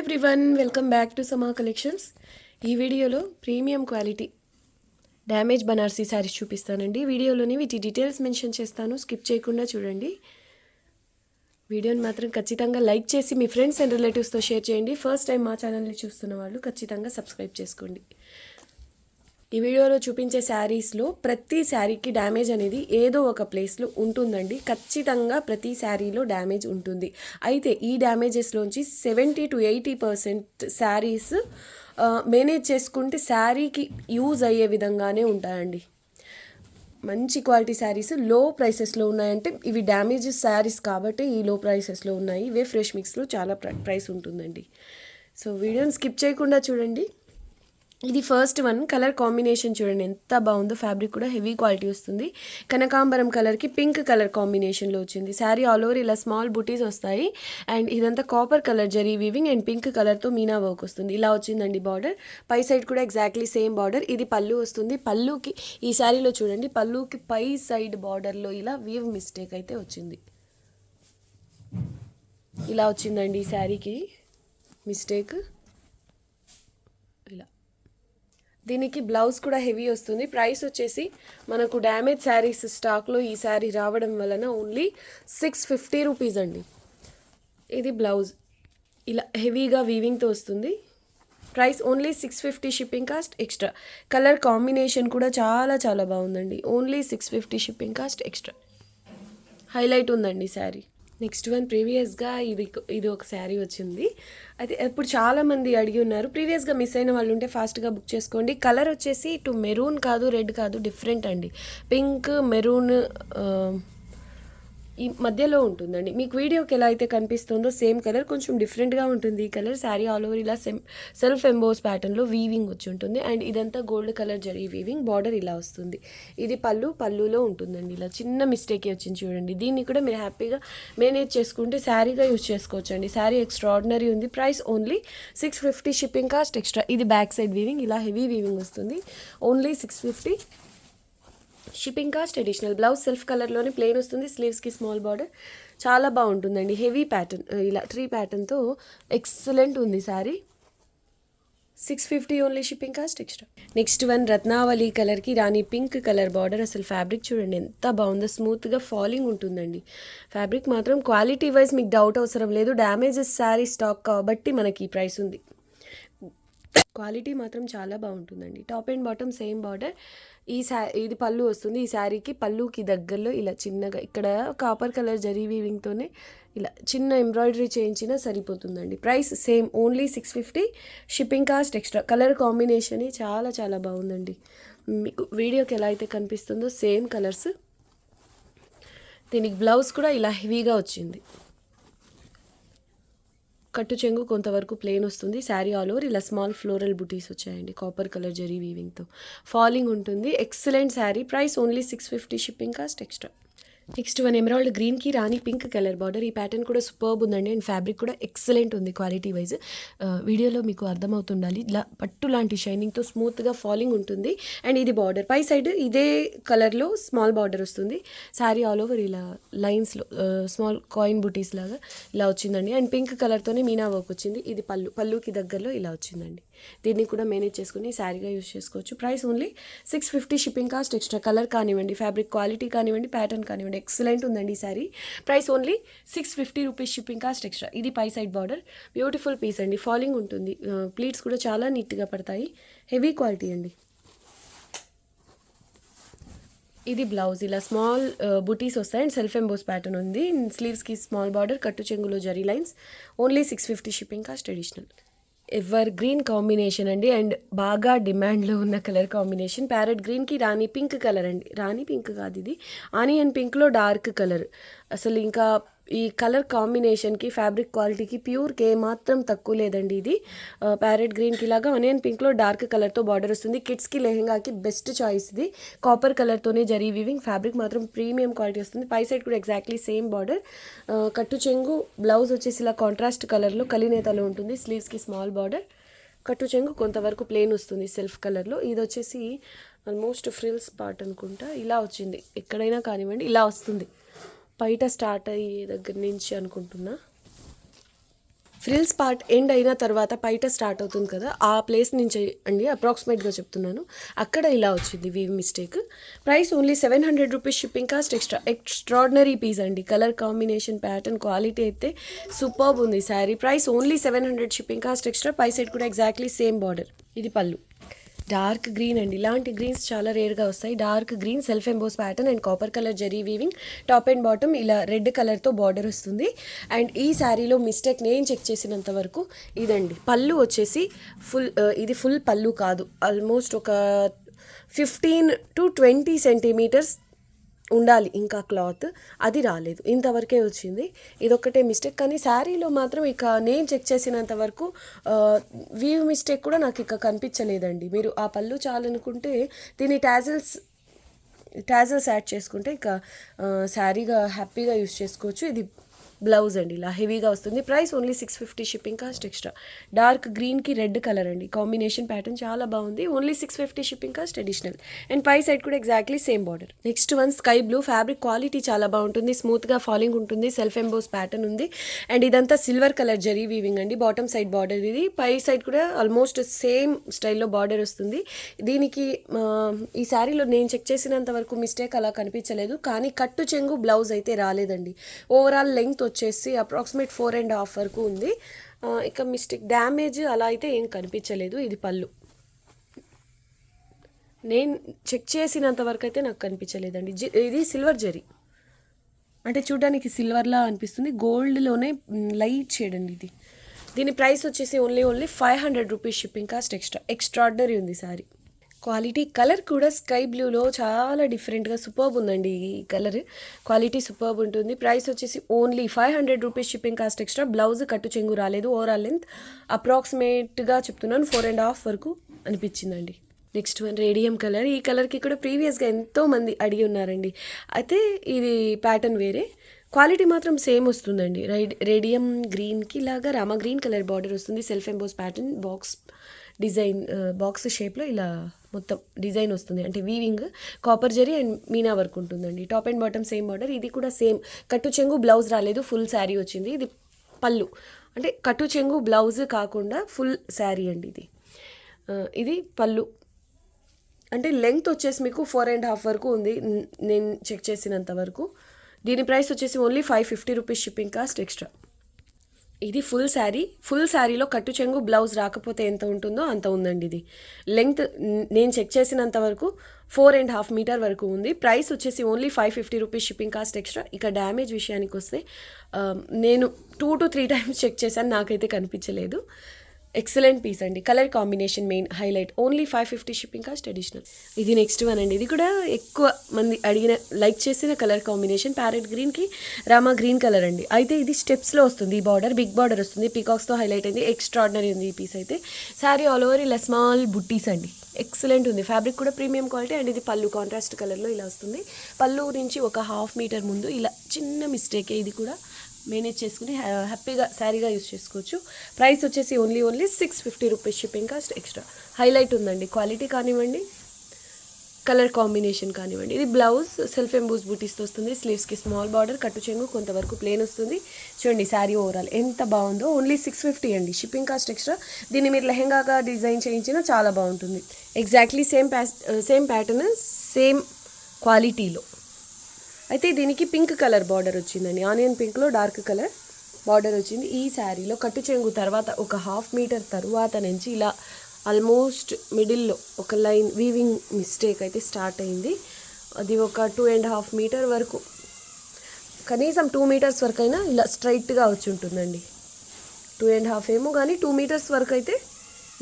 Everyone, welcome back to సమా collections. ఈ వీడియోలో premium quality damage Banarasi saris చూపిస్తానండి. వీడియోలోని వీటి డీటెయిల్స్ మెన్షన్ చేస్తాను, స్కిప్ చేయకుండా చూడండి. వీడియోని మాత్రం ఖచ్చితంగా లైక్ చేసి మీ ఫ్రెండ్స్ అండ్ రిలేటివ్స్తో షేర్ చేయండి. ఫస్ట్ టైం మా ఛానల్ని చూస్తున్న వాళ్ళు ఖచ్చితంగా సబ్స్క్రైబ్ చేసుకోండి. ఈ వీడియోలో చూపించే శారీస్లో ప్రతి శారీకి డ్యామేజ్ అనేది ఏదో ఒక ప్లేస్లో ఉంటుందండి. ఖచ్చితంగా ప్రతి శారీలో డ్యామేజ్ ఉంటుంది. అయితే ఈ డ్యామేజెస్లోంచి 70 to 80% శారీస్ మేనేజ్ చేసుకుంటే శారీకి యూజ్ అయ్యే విధంగానే ఉంటాయండి. మంచి క్వాలిటీ శారీస్ లో ప్రైసెస్లో ఉన్నాయంటే ఇవి డ్యామేజ్ శారీస్ కాబట్టి ఈ లో ప్రైసెస్లో ఉన్నాయి. ఇవే ఫ్రెష్ మిక్స్లో చాలా ప్రైస్ ఉంటుందండి. సో వీడియోని స్కిప్ చేయకుండా చూడండి. ఇది ఫస్ట్ వన్. కలర్ కాంబినేషన్ చూడండి ఎంత బాగుందో. ఫ్యాబ్రిక్ కూడా హెవీ క్వాలిటీ వస్తుంది. కనకాంబరం కలర్కి పింక్ కలర్ కాంబినేషన్లో వచ్చింది. శారీ ఆల్ ఓవర్ ఇలా స్మాల్ బుటీస్ వస్తాయి. అండ్ ఇదంతా copper colour zari weaving and pink కలర్తో మీనా వర్క్ వస్తుంది. ఇలా వచ్చిందండి బార్డర్. పై సైడ్ కూడా ఎగ్జాక్ట్లీ సేమ్ బార్డర్. ఇది పళ్ళు వస్తుంది. పళ్ళుకి ఈ శారీలో చూడండి, పళ్ళుకి పై సైడ్ బార్డర్లో ఇలా వీవ్ మిస్టేక్ అయితే వచ్చింది. ఇలా వచ్చిందండి ఈ శారీకి మిస్టేక్. ఇలా దీనికి బ్లౌజ్ కూడా హెవీ వస్తుంది. ప్రైస్ వచ్చేసి మనకు డ్యామేజ్ శారీస్ స్టాక్లో ఈ శారీ రావడం వలన ఓన్లీ 650 రూపీస్ అండి. ఇది బ్లౌజ్ ఇలా హెవీగా వీవింగ్తో వస్తుంది. Price only 650, shipping cost extra. Colour combination కూడా చాలా చాలా బాగుందండి. Only 650 shipping cost extra. Highlight ఉందండి శారీ. నెక్స్ట్ వన్ ప్రీవియస్గా ఇది ఒక శారీ వచ్చింది. అయితే ఇప్పుడు చాలామంది అడిగి ఉన్నారు. ప్రీవియస్గా మిస్ అయిన వాళ్ళు ఉంటే ఫాస్ట్గా బుక్ చేసుకోండి. కలర్ వచ్చేసి ఇటు మెరూన్ కాదు, రెడ్ కాదు, డిఫరెంట్ అండి. పింక్, మెరూన్ ఈ మధ్యలో ఉంటుందండి. మీకు వీడియోకి ఎలా అయితే కనిపిస్తుందో సేమ్ కలర్, కొంచెం డిఫరెంట్గా ఉంటుంది ఈ కలర్. శారీ ఆల్ ఓవర్ ఇలా సెల్ఫ్ ఎంబోస్ ప్యాటర్న్లో వీవింగ్ వచ్చి ఉంటుంది. అండ్ ఇదంతా gold colour zari weaving. Border ఇలా వస్తుంది. ఇది పళ్ళులో ఉంటుందండి. ఇలా చిన్న మిస్టేక్ వచ్చింది చూడండి. దీన్ని కూడా మీరు హ్యాపీగా మేనేజ్ చేసుకుంటే శారీగా యూజ్ చేసుకోవచ్చు అండి. శారీ ఎక్స్ట్రాడినరీ ఉంది. Price only 650, shipping cost extra. ఇది బ్యాక్ సైడ్ వీవింగ్, ఇలా హెవీ వీవింగ్ వస్తుంది. Only 650, shipping cost additional. Blouse self కలర్లోనే ప్లెయిన్ వస్తుంది. స్లీవ్స్కి స్మాల్ బార్డర్. చాలా బాగుంటుందండి. హెవీ ప్యాటర్న్, ఇలా ట్రీ ప్యాటర్న్తో ఎక్సలెంట్ ఉంది sari. 650 only, shipping cost extra. Next one Ratnavali కలర్కి రాణి పింక్ కలర్ బార్డర్. అసలు ఫ్యాబ్రిక్ చూడండి ఎంత బాగుందో. స్మూత్గా ఫాలింగ్ ఉంటుందండి. ఫ్యాబ్రిక్ మాత్రం క్వాలిటీ వైజ్ మీకు డౌట్ అవసరం లేదు. డ్యామేజెస్ శారీ స్టాక్ కాబట్టి మనకి ఈ ప్రైస్ ఉంది. క్వాలిటీ మాత్రం చాలా బాగుంటుందండి. Top and bottom same border. ఇది పళ్ళు వస్తుంది. ఈ శారీకి పళ్ళుకి దగ్గరలో ఇలా చిన్నగా ఇక్కడ కాపర్ కలర్ జరీ వీవింగ్తోనే ఇలా చిన్న ఎంబ్రాయిడరీ చేయించినా సరిపోతుందండి. Price same only 650, shipping cost extra. Colour combination చాలా చాలా బాగుందండి. మీకు వీడియోకి ఎలా అయితే కనిపిస్తుందో సేమ్ కలర్స్. దీనికి బ్లౌజ్ కూడా ఇలా హెవీగా వచ్చింది. కట్టు చెంగు కొంతవరకు ప్లెయిన్ వస్తుంది. శారీ ఆల్ ఓవర్ ఇలా స్మాల్ ఫ్లోరల్ బుటీస్ వచ్చాయండి. కాపర్ కలర్ జరీ వీవింగ్తో ఫాలింగ్ ఉంటుంది. Excellent sari. Price only 650, shipping cost extra. Next one emerald గ్రీన్కి రాణి పింక్ కలర్ బార్డర్. ఈ ప్యాటర్న్ కూడా సూపర్బ్ ఉందండి. అండ్ ఫ్యాబ్రిక్ కూడా ఎక్సలెంట్ ఉంది క్వాలిటీ వైజ్. వీడియోలో మీకు అర్థమవుతుండాలి. ఇలా పట్టు లాంటి షైనింగ్తో స్మూత్గా ఫాలింగ్ ఉంటుంది. అండ్ ఇది బార్డర్ పై సైడ్ ఇదే కలర్లో స్మాల్ బార్డర్ వస్తుంది. శారీ ఆల్ ఓవర్ ఇలా లైన్స్లో స్మాల్ కాయిన్ బుటీస్ లాగా ఇలా వచ్చిందండి. అండ్ పింక్ కలర్తోనే మీనా వర్క్ వచ్చింది. ఇది పళ్ళుకి దగ్గరలో ఇలా వచ్చిందండి. దీన్ని కూడా మేనేజ్ చేసుకుని శారీగా యూజ్ చేసుకోవచ్చు. Price only 650, shipping cost extra. Colour కానివ్వండి, ఫ్యాబ్రిక్ క్వాలిటీ కానివ్వండి, ప్యాటర్న్ కానివ్వండి, ఎక్సలెంట్ ఉందండి ఈ sari. Price only 650 rupees, shipping cost extra. ఇది పై సైడ్ బార్డర్. బ్యూటిఫుల్ పీస్ అండి. ఫాలింగ్ ఉంటుంది. ప్లీట్స్ కూడా చాలా నీట్గా పడతాయి. హెవీ క్వాలిటీ అండి. ఇది బ్లౌజ్ ఇలా స్మాల్ బుటీస్ వస్తాయి. అండ్ సెల్ఫ్ ఎంబోస్ ప్యాటర్న్ ఉంది. స్లీవ్స్కి స్మాల్ బార్డర్, కట్టు చెంగులో zari lines. Only 650, shipping cost additional. Ever green combination అండి. అండ్ బాగా డిమాండ్లో ఉన్న కలర్ కాంబినేషన్. ప్యారెట్ గ్రీన్కి రాణి పింక్ కలర్ అండి. రాణి పింక్ కాదు, ఇది ఆనియన్ పింక్లో డార్క్ కలర్. అసలు ఇంకా ఈ కలర్ కాంబినేషన్కి ఫ్యాబ్రిక్ క్వాలిటీకి ప్యూర్కి ఏమాత్రం తక్కువ లేదండి. ఇది ప్యారెట్ గ్రీన్కి లాగా ఆనియన్ పింక్లో డార్క్ కలర్తో బార్డర్ వస్తుంది. కిడ్స్కి లెహెంగాకి బెస్ట్ చాయిస్ ఇది. కాపర్ కలర్తోనే జరీ వీవింగ్. ఫ్యాబ్రిక్ మాత్రం ప్రీమియం క్వాలిటీ వస్తుంది. పై సైడ్ కూడా ఎగ్జాక్ట్లీ సేమ్ బార్డర్. కట్టు చెంగు బ్లౌజ్ వచ్చేసి ఇలా కాంట్రాస్ట్ కలర్లో కలినేతలో ఉంటుంది. స్లీవ్స్కి స్మాల్ బార్డర్. కట్టు చెంగు కొంతవరకు ప్లెయిన్ వస్తుంది సెల్ఫ్ కలర్లో. ఇది వచ్చేసి ఆల్మోస్ట్ ఫ్రిల్స్ పార్ట్ అనుకుంటా. ఇలా వచ్చింది. ఎక్కడైనా కానివ్వండి ఇలా వస్తుంది. బయట స్టార్ట్ అయ్యే దగ్గర నుంచి అనుకుంటున్నా. ఫ్రిల్స్ పార్ట్ ఎండ్ అయిన తర్వాత బయట స్టార్ట్ అవుతుంది కదా, ఆ ప్లేస్ నుంచి అండి అప్రాక్సిమేట్గా చెప్తున్నాను, అక్కడ ఇలా వచ్చింది weave mistake. Price only 700 rupees, shipping cost extra. Extraordinary piece అండి, కలర్ కాంబినేషన్, ప్యాటర్న్, క్వాలిటీ అయితే సూపర్బ్ ఉంది sari. Price only 700, shipping cost extra. పై సైడ్ కూడా ఎగ్జాక్ట్లీ సేమ్ బార్డర్. ఇది పళ్ళు. డార్క్ గ్రీన్ అండి, ఇలాంటి గ్రీన్స్ చాలా రేర్గా వస్తాయి. Dark green, self emboss pattern and copper colour zari weaving. Top and bottom ఇలా రెడ్ కలర్తో బార్డర్ వస్తుంది. అండ్ ఈ శారీలో మిస్టేక్ నేను చెక్ చేసినంత వరకు ఇదండి, పళ్ళు వచ్చేసి ఇది ఫుల్ పళ్ళు కాదు, ఆల్మోస్ట్ ఒక 15 to 20 సెంటీమీటర్స్ ఉండాలి ఇంకా క్లాత్, అది రాలేదు, ఇంతవరకే వచ్చింది. ఇదొక్కటే మిస్టేక్. కానీ శారీలో మాత్రం ఇక నేను చెక్ చేసినంత వరకు వీవ్ మిస్టేక్ కూడా నాకు ఇక కనిపించలేదండి. మీరు ఆ పళ్ళు చాలనుకుంటే దీని టాజల్స్ యాడ్ చేసుకుంటే ఇక శారీగా హ్యాపీగా యూస్ చేసుకోవచ్చు. ఇది బ్లౌజ్ అండి, ఇలా హెవీగా వస్తుంది. Price only 650, shipping cost extra. Dark గ్రీన్కి రెడ్ కలర్ అండి, కాంబినేషన్ ప్యాటర్న్ చాలా బాగుంది. Only 650, shipping cost additional. And పై సైడ్ కూడా exactly same border. Next one sky blue. Fabric quality చాలా బాగుంటుంది, స్మూత్గా ఫాలింగ్ ఉంటుంది, సెల్ఫ్ ఎంబోస్ ప్యాటర్న్ ఉంది. అండ్ ఇదంతా సిల్వర్ కలర్ జరీ వీవింగ్ అండి. బాటమ్ సైడ్ బార్డర్ ఇది, పై సైడ్ కూడా ఆల్మోస్ట్ సేమ్ స్టైల్లో బార్డర్ వస్తుంది. దీనికి ఈ శారీలో నేను చెక్ చేసినంత వరకు మిస్టేక్ అలా కనిపించలేదు. కానీ కట్టు చెంగు బ్లౌజ్ అయితే రాలేదండి. ఓవరాల్ లెంగ్త్ వచ్చేసి అప్రాక్సిమేట్ 4.5 వరకు ఉంది. ఇక మిస్టేక్ డ్యామేజ్ అలా అయితే ఏం కనిపించలేదు. ఇది పళ్ళు, నేను చెక్ చేసినంత వరకు అయితే నాకు కనిపించలేదండి. ఇది సిల్వర్ జరీ, అంటే చూడడానికి సిల్వర్లా అనిపిస్తుంది, గోల్డ్లోనే లైట్ షేడ్ అండి ఇది. దీని ప్రైస్ వచ్చేసి only 500 rupees, shipping cost extra. Extraordinary ఉంది సారీ. క్వాలిటీ, కలర్ కూడా స్కై బ్లూలో చాలా డిఫరెంట్గా సూపర్బ్ ఉందండి. ఈ కలర్ క్వాలిటీ సూపర్బ్ ఉంటుంది. ప్రైస్ వచ్చేసి only 500 rupees, shipping cost extra. Blouse కట్టు చెంగు రాలేదు. ఓవరాల్ లెంత్ అప్రాక్సిమేట్గా చెప్తున్నాను 4.5 వరకు అనిపించిందండి. Next one radium colour. ఈ కలర్కి కూడా ప్రీవియస్గా ఎంతోమంది అడిగి ఉన్నారండి. అయితే ఇది ప్యాటర్న్ వేరే, క్వాలిటీ మాత్రం సేమ్ వస్తుందండి. రేడియం గ్రీన్కి లాగా రామా గ్రీన్ కలర్ బార్డర్ వస్తుంది. Self emboss pattern, design box షేప్లో ఇలా మొత్తం డిజైన్ వస్తుంది, అంటే weaving, copper zari and meena work ఉంటుందండి. Top and bottom same border. ఇది కూడా సేమ్ కట్టు చెంగు బ్లౌజ్ రాలేదు, ఫుల్ శారీ వచ్చింది. ఇది పళ్ళు, అంటే కట్టు చెంగు బ్లౌజ్ కాకుండా ఫుల్ శారీ అండి ఇది. ఇది పళ్ళు, అంటే లెంగ్త్ వచ్చేసి మీకు 4.5 వరకు ఉంది నేను చెక్ చేసినంత వరకు. దీని ప్రైస్ వచ్చేసి only 550 rupees, shipping cost extra. ఇది ఫుల్ శారీ. ఫుల్ శారీలో కట్టు చెంగు బ్లౌజ్ రాకపోతే ఎంత ఉంటుందో అంత ఉందండి. ఇది లెంగ్త్ నేను చెక్ చేసినంత వరకు 4.5 మీటర్ వరకు ఉంది. ప్రైస్ వచ్చేసి only 550 rupees, shipping cost extra. ఇక డ్యామేజ్ విషయానికి వస్తే నేను 2 to 3 టైమ్స్ చెక్ చేశాను, నాకైతే కనిపించలేదు. ఎక్సలెంట్ పీస్ అండి, colour combination main highlight. Only 550, shipping cost additional. ఇది నెక్స్ట్ వన్ అండి, ఇది కూడా ఎక్కువ మంది లైక్ చేసిన కలర్ కాంబినేషన్. ప్యారెట్ గ్రీన్కి రామా గ్రీన్ కలర్ అండి. అయితే ఇది స్టెప్స్లో వస్తుంది, ఈ బార్డర్ బిగ్ బార్డర్ వస్తుంది, పీకాక్స్తో హైలైట్ అయింది. ఎక్స్ట్రాడినరీ ఉంది ఈ పీస్ అయితే. శారీ ఆల్ ఓవర్ ఇలా స్మాల్ బుట్టీస్ అండి, ఎక్సలెంట్ ఉంది. ఫ్యాబ్రిక్ కూడా ప్రీమియం క్వాలిటీ. అండ్ ఇది పళ్ళు కాంట్రాస్ట్ కలర్లో ఇలా వస్తుంది. పళ్ళు నుంచి ఒక 1/2 మీటర్ ముందు ఇలా చిన్న మిస్టేకే, ఇది కూడా మేనేజ్ చేసుకుని హ్యాపీగా శారీగా యూస్ చేసుకోవచ్చు. ప్రైస్ వచ్చేసి only 650 rupees, shipping cost extra. Highlight ఉందండి, క్వాలిటీ కానివ్వండి, కలర్ కాంబినేషన్ కానివ్వండి. ఇది బ్లౌజ్ సెల్ఫ్ ఎంబూస్ బూటీస్తో వస్తుంది. స్లీవ్స్కి స్మాల్ బార్డర్, కట్టు చెంగు కొంతవరకు ప్లేన్ వస్తుంది. చూడండి శారీ ఓవరాల్ ఎంత బాగుందో. ఓన్లీ 650 అండి, షిప్పింగ్ కాస్ట్ ఎక్స్ట్రా. దీన్ని మీరు లెహెంగాగా డిజైన్ చేయించినా చాలా బాగుంటుంది. ఎగ్జాక్ట్లీ సేమ్ ప్యాటర్న్, సేమ్ క్వాలిటీలో. అయితే దీనికి పింక్ కలర్ బార్డర్ వచ్చిందండి, ఆనియన్ పింక్లో డార్క్ కలర్ బార్డర్ వచ్చింది. ఈ శారీలో కట్టు చెంగు తర్వాత ఒక 1/2 మీటర్ తర్వాత నుంచి ఇలా ఆల్మోస్ట్ మిడిల్లో ఒక లైన్ వీవింగ్ మిస్టేక్ అయితే స్టార్ట్ అయింది. అది ఒక 2.5 మీటర్ వరకు, కనీసం 2 మీటర్స్ వరకు అయినా ఇలా స్ట్రైట్గా వచ్చి ఉంటుందండి. 2.5 ఏమో కానీ 2 మీటర్స్ వరకు అయితే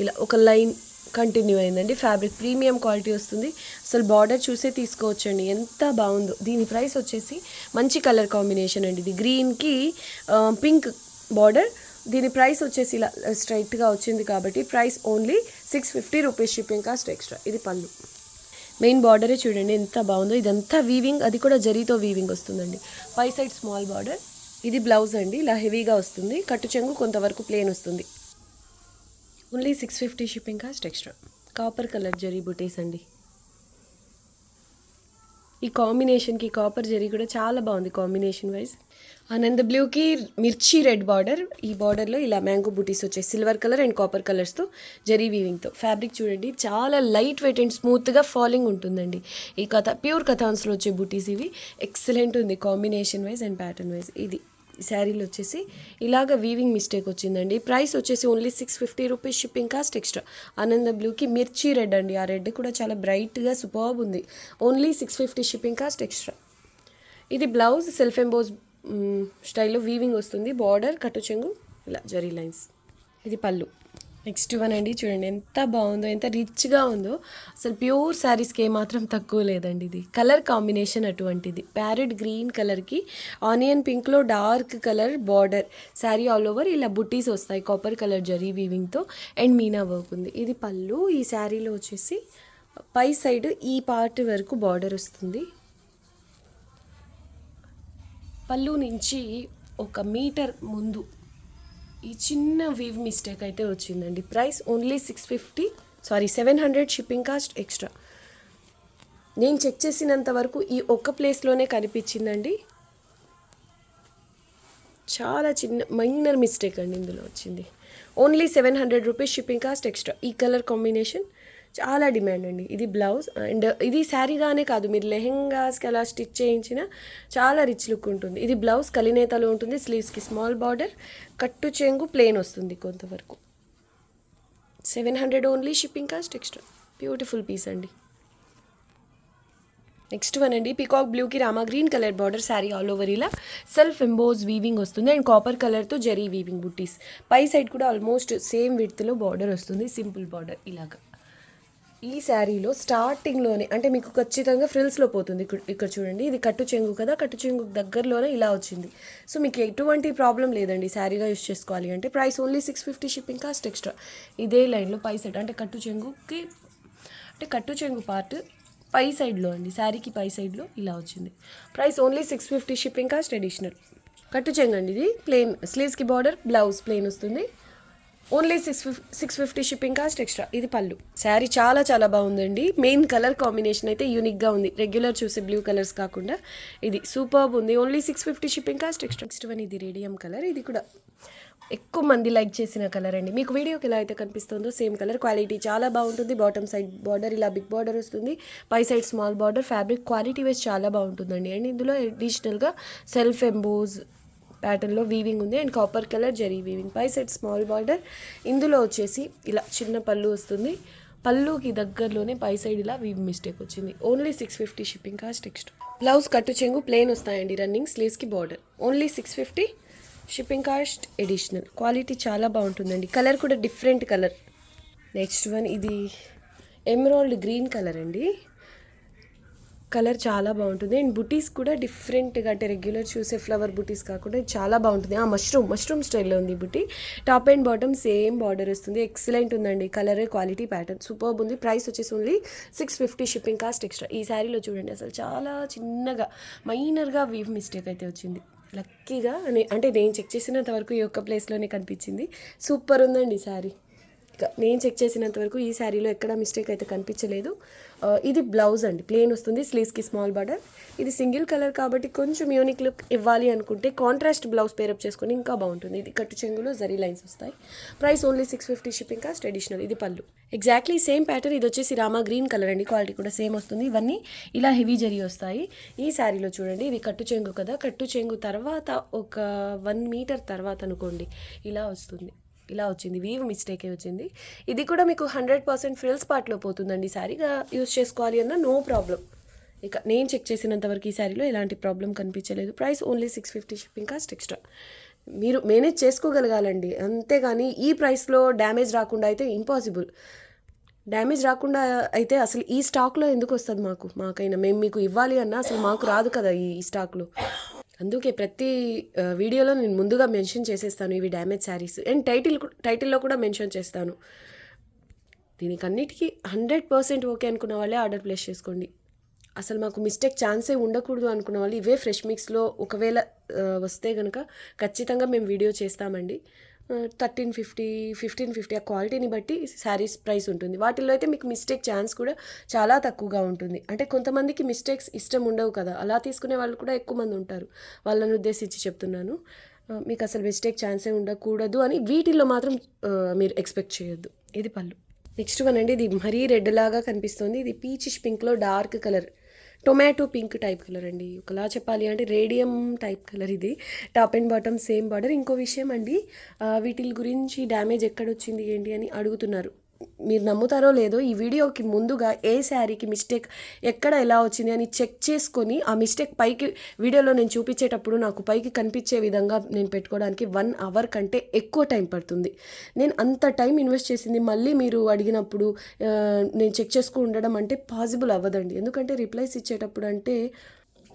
ఇలా ఒక లైన్ కంటిన్యూ అయిందండి. ఫ్యాబ్రిక్ ప్రీమియం క్వాలిటీ వస్తుంది. అసలు బార్డర్ చూసే తీసుకోవచ్చండి, ఎంత బాగుందో. దీని ప్రైస్ వచ్చేసి మంచి కలర్ కాంబినేషన్ అండి, ఇది గ్రీన్కి పింక్ బార్డర్. దీని ప్రైస్ వచ్చేసి ఇలా స్ట్రైట్గా వచ్చింది కాబట్టి price only 650 rupees, shipping cost extra. ఇది పళ్ళు, మెయిన్ బార్డరే చూడండి ఎంత బాగుందో. ఇదంతా వీవింగ్, అది కూడా జరీతో వీవింగ్ వస్తుందండి. పై సైడ్ స్మాల్ బార్డర్. ఇది బ్లౌజ్ అండి, ఇలా హెవీగా వస్తుంది. కట్టు చెంగు కొంతవరకు ప్లేన్ వస్తుంది. Only 650, shipping cost extra. Copper colour zari బుటీస్ అండి. ఈ కాంబినేషన్కి కాపర్ జరీ కూడా చాలా బాగుంది కాంబినేషన్ వైజ్. ఆనంద బ్లూకి మిర్చి రెడ్ బార్డర్, ఈ బార్డర్లో ఇలా మ్యాంగో బూటీస్ వచ్చాయి సిల్వర్ కలర్ అండ్ కాపర్ కలర్స్తో జరీ వీవింగ్తో. ఫ్యాబ్రిక్ చూడండి చాలా లైట్ వెయిట్ అండ్ స్మూత్గా ఫాలింగ్ ఉంటుందండి. ఈ ప్యూర్ కథాన్స్లో వచ్చే బూటీస్ ఇవి. ఎక్సలెంట్ ఉంది combination wise and pattern wise. ఇది శారీలో వచ్చేసి ఇలాగ వీవింగ్ మిస్టేక్ వచ్చిందండి. ప్రైస్ వచ్చేసి only 650 rupees, shipping cost extra. ఆనంద బ్లూకి మిర్చి రెడ్ అండి, ఆ రెడ్ కూడా చాలా బ్రైట్గా సూపర్బ్ ఉంది. Only 650 shipping cost extra. ఇది బ్లౌజ్ సెల్ఫ్ ఎంబోస్ స్టైల్లో వీవింగ్ వస్తుంది. బార్డర్ కట్టు చెంగు ఇలా జరీ లైన్స్. ఇది పళ్ళు. నెక్స్ట్ వన్ అండి, చూడండి ఎంత బాగుందో, ఎంత రిచ్గా ఉందో. అసలు ప్యూర్ శారీస్కి ఏమాత్రం తక్కువ లేదండి. ఇది కలర్ కాంబినేషన్ అటువంటిది. ప్యారెట్ గ్రీన్ కలర్కి ఆనియన్ పింక్లో dark colour border. Sari all over ఇలా బుట్టీస్ వస్తాయి కాపర్ కలర్ జరీ వీవింగ్తో అండ్ మీనా వర్క్ ఉంది. ఇది పళ్ళు. ఈ శారీలో వచ్చేసి పై సైడ్ ఈ పార్ట్ వరకు బార్డర్ వస్తుంది. పళ్ళు నుంచి 1 మీటర్ ముందు ఈ చిన్న వీవ్ మిస్టేక్ అయితే వచ్చిందండి. Price only 700 shipping cost extra. నేను చెక్ చేసినంత వరకు ఈ ఒక్క ప్లేస్లోనే కనిపించిందండి. చాలా చిన్న మైనర్ మిస్టేక్ అండి ఇందులో వచ్చింది. Only 700 rupees shipping cost extra. ఈ కలర్ కాంబినేషన్ చాలా డిమాండ్ అండి. ఇది బ్లౌజ్ అండ్ ఇది శారీగానే కాదు, మీరు లెహెంగాస్కి అలా స్టిచ్ చేయించిన చాలా రిచ్ లుక్ ఉంటుంది. ఇది బ్లౌజ్ కలినేతలో ఉంటుంది. స్లీవ్స్కి స్మాల్ బార్డర్, కట్టు చెంగు ప్లెయిన్ వస్తుంది కొంతవరకు. 700 only shipping cost extra. Beautiful piece అండి. నెక్స్ట్ వన్ అండి, పీకాక్ బ్లూకి Rama green colour border. Sari all over ఇలా సెల్ఫ్ ఎంబోజ్ వీవింగ్ వస్తుంది అండ్ కాపర్ కలర్తో జరీ వీవింగ్ బుట్టీస్. పై సైడ్ కూడా ఆల్మోస్ట్ సేమ్ విడ్త్లో బార్డర్ వస్తుంది, సింపుల్ బార్డర్ ఇలాగా. ఈ శారీలో స్టార్టింగ్లోనే అంటే మీకు ఖచ్చితంగా ఫ్రిల్స్లో పోతుంది. ఇక్కడ చూడండి, ఇది కట్టు చెంగు కదా, కట్టు చెంగు దగ్గరలోనే ఇలా వచ్చింది. సో మీకు ఎటువంటి ప్రాబ్లం లేదండి శారీగా యూస్ చేసుకోవాలి అంటే. Price only 650 shipping cost extra. ఇదే లైన్లో పై సైడ్ అంటే కట్టు చెంగు పార్ట్ పై సైడ్లో అండి, శారీకి పై సైడ్లో ఇలా వచ్చింది. Price only 650 shipping cost additional. కట్టు చెంగు అండి, ఇది ప్లెయిన్, స్లీవ్స్కి బార్డర్, బ్లౌజ్ ప్లెయిన్ వస్తుంది. Only 650 shipping cost extra. ఇది పళ్ళు. శారీ చాలా చాలా బాగుందండి. మెయిన్ కలర్ కాంబినేషన్ అయితే యూనిక్గా ఉంది. రెగ్యులర్ చూసే బ్లూ కలర్స్ కాకుండా ఇది సూపర్బ్ ఉంది. Only 650 shipping cost extra. Next one ఇది రేడియం కలర్. ఇది కూడా ఎక్కువ మంది లైక్ చేసిన కలర్ అండి. మీకు వీడియోకి ఎలా అయితే కనిపిస్తుందో సేమ్ కలర్. క్వాలిటీ చాలా బాగుంటుంది. బాటమ్ సైడ్ బార్డర్ ఇలా బిగ్ బార్డర్ వస్తుంది, పై side small border. Fabric quality wise చాలా బాగుంటుందండి. అండ్ ఇందులో అడిషనల్గా సెల్ఫ్ ఎంబోజ్ ప్యాటర్న్లో వీవింగ్ ఉంది and copper colour zari weaving. పై సైడ్ స్మాల్ బార్డర్. ఇందులో వచ్చేసి ఇలా చిన్న పళ్ళు వస్తుంది. పళ్ళుకి దగ్గరలోనే పై సైడ్ ఇలా వీవ్ మిస్టేక్ వచ్చింది. Only 650 shipping cost extra. Blouse కట్టు చెంగు ప్లెయిన్ వస్తాయండి, రన్నింగ్. స్లీవ్స్కి border. Only 650 shipping cost additional. Quality చాలా బాగుంటుందండి. కలర్ కూడా డిఫరెంట్ కలర్. నెక్స్ట్ వన్ ఇది ఎమరాల్డ్ గ్రీన్ కలర్ అండి. కలర్ చాలా బాగుంటుంది అండ్ బుటీస్ కూడా డిఫరెంట్గా, అంటే రెగ్యులర్ చూసే ఫ్లవర్ బుటీస్ కాకుండా చాలా బాగుంటుంది. మష్రూమ్ స్టైల్లో ఉంది బుటీ. Top and bottom same border వస్తుంది. ఎక్సలెంట్ ఉందండి. కలర్ క్వాలిటీ ప్యాటర్న్ సూపర్బ్ ఉంది. ప్రైస్ వచ్చేసి ఓన్లీ 650 షిప్పింగ్ కాస్ట్ ఎక్స్ట్రా. ఈ శారీలో చూడండి అసలు చాలా చిన్నగా మైనర్గా వీవ్ మిస్టేక్ అయితే వచ్చింది. లక్కీగా అంటే నేను చెక్ చేసినంత వరకు ఈ ఒక్క ప్లేస్లోనే కనిపించింది. సూపర్ ఉందండి శారీ. నేను చెక్ చేసినంత వరకు ఈ శారీలో ఎక్కడ మిస్టేక్ అయితే కనిపించలేదు. ఇది బ్లౌజ్ అండి, ప్లెయిన్ వస్తుంది. స్లీవ్స్కి స్మాల్ బార్డర్. ఇది సింగిల్ కలర్ కాబట్టి కొంచెం యూనిక్ లుక్ ఇవ్వాలి అనుకుంటే కాంట్రాస్ట్ బ్లౌజ్ పేరప్ చేసుకొని ఇంకా బాగుంటుంది. ఇది కట్టు చెంగులో జరీ లైన్స్ వస్తాయి. Price only 650 shipping cost additional. ఇది పళ్ళు. Exactly same pattern. ఇది వచ్చేసి రామా గ్రీన్ కలర్ అండి. క్వాలిటీ కూడా సేమ్ వస్తుంది. ఇవన్నీ ఇలా హెవీ జరీ వస్తాయి. ఈ శారీలో చూడండి, ఇది కట్టు చెంగు కదా, కట్టు చెంగు తర్వాత ఒక 1 మీటర్ తర్వాత అనుకోండి ఇలా వస్తుంది. ఇలా వచ్చింది, వీవ్ మిస్టేకే వచ్చింది. ఇది కూడా మీకు 100% ఫ్రిల్స్ పార్ట్లో పోతుందండి. శారీగా యూజ్ చేసుకోవాలి అన్న నో ప్రాబ్లం. ఇక నేను చెక్ చేసినంతవరకు ఈ శారీలో ఎలాంటి ప్రాబ్లం కనిపించలేదు. Price only 650 shipping cost extra. మీరు మేనేజ్ చేసుకోగలగాలండి, అంతేగాని ఈ ప్రైస్లో డ్యామేజ్ రాకుండా అయితే ఇంపాసిబుల్. డ్యామేజ్ రాకుండా అయితే అసలు ఈ స్టాక్లో ఎందుకు వస్తుంది మాకైనా? మేము మీకు ఇవ్వాలి అన్నా అసలు మాకు రాదు కదా ఈ స్టాక్లో. అందుకే ప్రతి వీడియోలో నేను ముందుగా మెన్షన్ చేసేస్తాను ఇవి డ్యామేజ్ శారీస్ అండ్ టైటిల్లో కూడా మెన్షన్ చేస్తాను. దీనికి అన్నిటికీ 100% ఓకే అనుకున్న వాళ్ళే ఆర్డర్ ప్లేస్ చేసుకోండి. అసలు మాకు మిస్టేక్ ఛాన్సే ఉండకూడదు అనుకున్న వాళ్ళు ఇవే ఫ్రెష్ మిక్స్లో ఒకవేళ వస్తే కనుక ఖచ్చితంగా మేము వీడియో చేస్తామండి. 1350, 1550 ఆ క్వాలిటీని బట్టి శారీస్ ప్రైస్ ఉంటుంది. వాటిల్లో అయితే మీకు మిస్టేక్ ఛాన్స్ కూడా చాలా తక్కువగా ఉంటుంది. అంటే కొంతమందికి మిస్టేక్స్ ఇష్టం ఉండవు కదా, అలా తీసుకునే వాళ్ళు కూడా ఎక్కువ మంది ఉంటారు. వాళ్ళని ఉద్దేశించి చెప్తున్నాను. మీకు అసలు మిస్టేక్ ఛాన్సే ఉండకూడదు అని వీటిల్లో మాత్రం మీరు ఎక్స్పెక్ట్ చేయొద్దు. ఇది పళ్ళు. నెక్స్ట్ వన్ అండి, ఇది మరీ రెడ్ లాగా కనిపిస్తుంది. ఇది పీచిష్ పింక్లో dark colour, tomato pink type colour అండి. ఒకలా చెప్పాలి అంటే రేడియం టైప్ కలర్. ఇది top and bottom same border. ఇంకో విషయం అండి, వీటి గురించి డ్యామేజ్ ఎక్కడొచ్చింది ఏంటి అని అడుగుతున్నారు. మీరు నమ్ముతారో లేదో, ఈ వీడియోకి ముందుగా ఏ శారీకి మిస్టేక్ ఎక్కడ ఎలా వచ్చింది అని చెక్ చేసుకొని ఆ మిస్టేక్ పైకి వీడియోలో నేను చూపించేటప్పుడు నాకు పైకి కనిపించే విధంగా నేను పెట్టుకోవడానికి 1 అవర్ కంటే ఎక్కువ టైం పడుతుంది. నేను అంత టైం ఇన్వెస్ట్ చేసింది మళ్ళీ మీరు అడిగినప్పుడు నేను చెక్ చేసుకుని ఉండడం అంటే పాసిబుల్ అవ్వదండి. ఎందుకంటే రిప్లైస్ ఇచ్చేటప్పుడు అంటే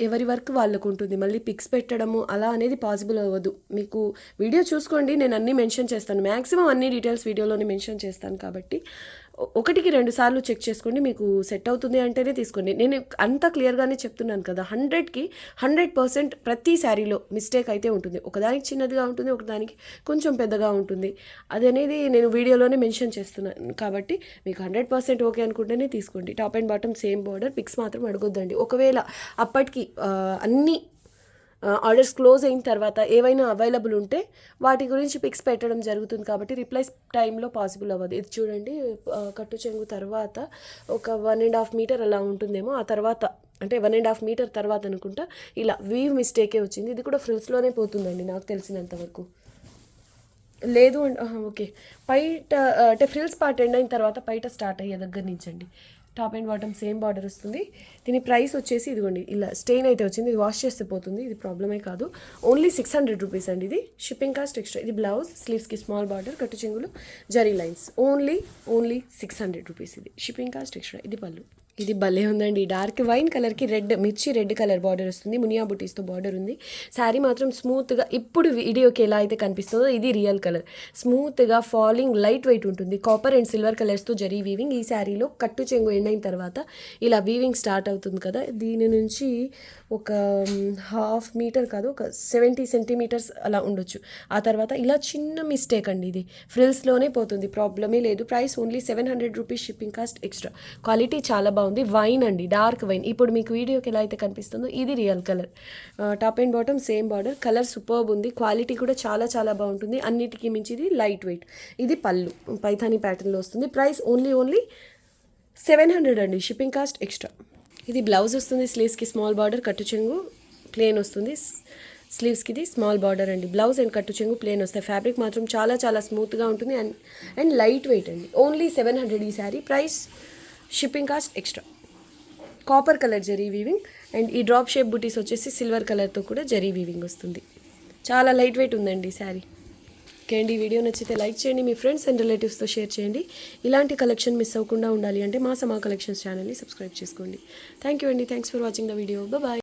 ఎవరి వర్క్ వాళ్ళకు ఉంటుంది. మళ్ళీ పిక్స్ పెట్టడము అలా అనేది పాసిబుల్ అవ్వదు. మీకు వీడియో చూసుకోండి, నేను అన్నీ మెన్షన్ చేస్తాను. మ్యాక్సిమం అన్ని డీటెయిల్స్ వీడియోలోనే మెన్షన్ చేస్తాను కాబట్టి 1కి 2 సార్లు చెక్ చేసుకోండి. మీకు సెట్ అవుతుంది అంటేనే తీసుకోండి. నేను అంత క్లియర్గానే చెప్తున్నాను కదా, 100కి 100% ప్రతి శారీలో మిస్టేక్ అయితే ఉంటుంది. ఒకదానికి చిన్నదిగా ఉంటుంది, ఒకదానికి కొంచెం పెద్దగా ఉంటుంది. అదనేది నేను వీడియోలోనే మెన్షన్ చేస్తున్నాను కాబట్టి మీకు 100% ఓకే అనుకుంటేనే తీసుకోండి. Top and bottom same border. Pics మాత్రం అడగొద్దండి. ఒకవేళ అప్పటికి అన్నీ ఆర్డర్స్ క్లోజ్ అయిన తర్వాత ఏవైనా అవైలబుల్ ఉంటే వాటి గురించి పిక్స్ పెట్టడం జరుగుతుంది కాబట్టి రిప్లైస్ టైంలో పాసిబుల్ అవ్వదు. ఇది చూడండి, కట్టు చెంగు తర్వాత ఒక 1.5 మీటర్ అలా ఉంటుందేమో. ఆ తర్వాత అంటే 1.5 మీటర్ తర్వాత అనుకుంటా ఇలా వీవ్ మిస్టేకే వచ్చింది. ఇది కూడా ఫ్రిల్స్లోనే పోతుందండి నాకు తెలిసినంత వరకు. లేదు ఓకే, బయట అంటే ఫ్రిల్స్ పార్ట్ ఎండ్ అయిన తర్వాత బయట స్టార్ట్ అయ్యే దగ్గర నుంచి అండి. Top and bottom same border వస్తుంది. దీని ప్రైస్ వచ్చేసి ఇదిగోండి, ఇలా స్టెయిన్ అయితే వచ్చింది. ఇది వాష్ చేస్తే పోతుంది, ఇది ప్రాబ్లమే కాదు. ఓన్లీ 600 రూపీస్ అండి. ఇది షిప్పింగ్ కాస్ట్ ఎక్స్ట్రా. ఇది బ్లౌజ్, స్లీవ్స్కి స్మాల్ బార్డర్, కట్టు చెంగులు, జరీ లైన్స్. Only 600 rupees. ఇది షిప్పింగ్ కాస్ట్ ఎక్స్ట్రా. ఇది పళ్ళు. ఇది భలే ఉందండి, డార్క్ వైన్ కలర్కి మిర్చి రెడ్ కలర్ బార్డర్ వస్తుంది. మునియా బుటీస్తో బార్డర్ ఉంది. శారీ మాత్రం స్మూత్గా, ఇప్పుడు వీడియోకి ఎలా అయితే కనిపిస్తుందో ఇది రియల్ కలర్. స్మూత్గా ఫాలింగ్ లైట్ వెయిట్ ఉంటుంది. కాపర్ అండ్ సిల్వర్ కలర్స్తో జరీ వీవింగ్. ఈ శారీలో కట్టు చెంగు ఎండ్ అయిన తర్వాత ఇలా వీవింగ్ స్టార్ట్ అవుతుంది కదా, దీని నుంచి ఒక 1/2 మీటర్ కాదు, ఒక 70 సెంటీమీటర్స్ అలా ఉండొచ్చు. ఆ తర్వాత ఇలా చిన్న మిస్టేక్ అండి, ఇది ఫ్రిల్స్లోనే పోతుంది, ప్రాబ్లమే లేదు. Price only 700 rupees, shipping cost extra. Quality చాలా బాగుంది. వైన్ అండి, డార్క్ వైన్. ఇప్పుడు మీకు వీడియోకి ఎలా అయితే కనిపిస్తుందో ఇది real colour. Top and bottom same border. Colour superb ఉంది. క్వాలిటీ కూడా చాలా బాగుంటుంది. అన్నిటికీ మించి ఇది లైట్ వెయిట్. ఇది పళ్ళు, పైథానీ ప్యాటర్న్లో వస్తుంది. ప్రైస్ ఓన్లీ 700 అండి, షిప్పింగ్ కాస్ట్ ఎక్స్ట్రా. ఇది బ్లౌజ్ వస్తుంది. స్లీవ్స్కి స్మాల్ బార్డర్, కట్టు చెంగు ప్లేన్ వస్తుంది. స్లీవ్స్కి ఇది స్మాల్ బార్డర్ అండి. బ్లౌజ్ అండ్ కట్టు చెంగు ప్లేన్ వస్తాయి. ఫ్యాబ్రిక్ మాత్రం చాలా స్మూత్గా ఉంటుంది అండ్ లైట్ వెయిట్ అండి. ఓన్లీ 700 ఈ sari. Price shipping cost extra. Copper colour zari weaving and ఈ డ్రాప్ షేప్ బుటీస్ వచ్చేసి సిల్వర్ కలర్తో కూడా జరీ వీవింగ్ వస్తుంది. చాలా లైట్ వెయిట్ ఉందండి శారీ. ఓకే అండి, వీడియో నచ్చితే లైక్ చేయండి, మీ ఫ్రెండ్స్ అండ్ రిలేటివ్స్తో షేర్ చేయండి. ఇలాంటి కలెక్షన్ మిస్ అవ్వకుండా ఉండాలి అంటే మా సమా కలెక్షన్స్ ఛానల్ని సబ్స్క్రైబ్ చేసుకోండి. థ్యాంక్ యూ అండి. Thanks for watching the video. Bye.